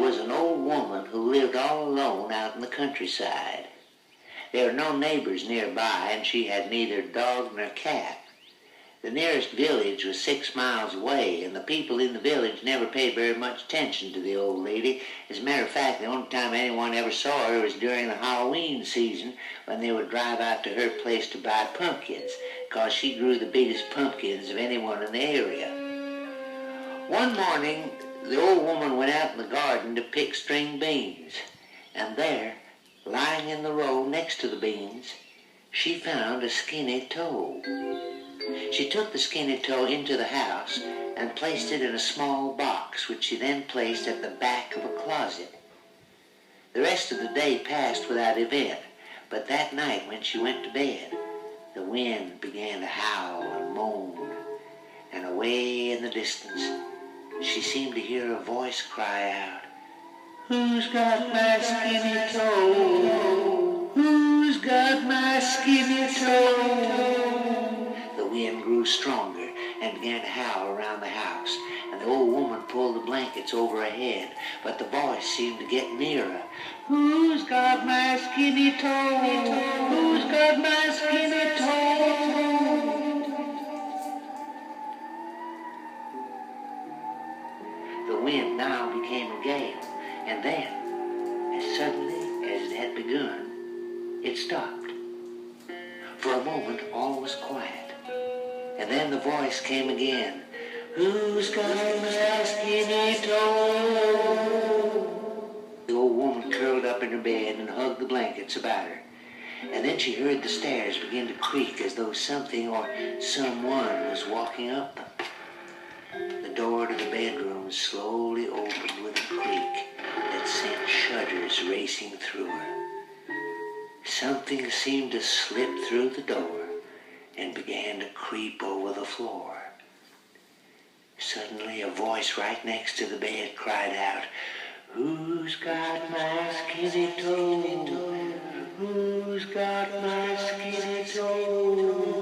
was an old woman who lived all alone out in the countryside. There were no neighbors nearby, and she had neither dog nor cat. The nearest village was 6 miles away, and the people in the village never paid very much attention to the old lady. As a matter of fact, the only time anyone ever saw her was during the Halloween season, when they would drive out to her place to buy pumpkins, because she grew the biggest pumpkins of anyone in the area. One morning, the old woman went out in the garden to pick string beans, and there, lying in the road next to the beans, she found a skinny toe. She took the skinny toe into the house and placed it in a small box, which she then placed at the back of a closet. The rest of the day passed without event, but that night when she went to bed, the wind began to howl and moan, and away in the distance, she seemed to hear a voice cry out, "Who's got my skinny toe? Who's got my skinny toe?" The wind grew stronger and began to howl around the house, and the old woman pulled the blankets over her head, but the voice seemed to get nearer. "Who's got my skinny toe? Who's got my skinny toe?" The wind now became a gale, and then, as suddenly as it had begun, it stopped. For a moment all was quiet. And then the voice came again. "Who's got my skinny toe?" The old woman curled up in her bed and hugged the blankets about her. And then she heard the stairs begin to creak as though something or someone was walking up them. The door to the bedroom slowly opened with a creak that sent shudders racing through her. Something seemed to slip through the door and began to creep over the floor. Suddenly, a voice right next to the bed cried out, "Who's got my skinny toe? Who's got my skinny toe?"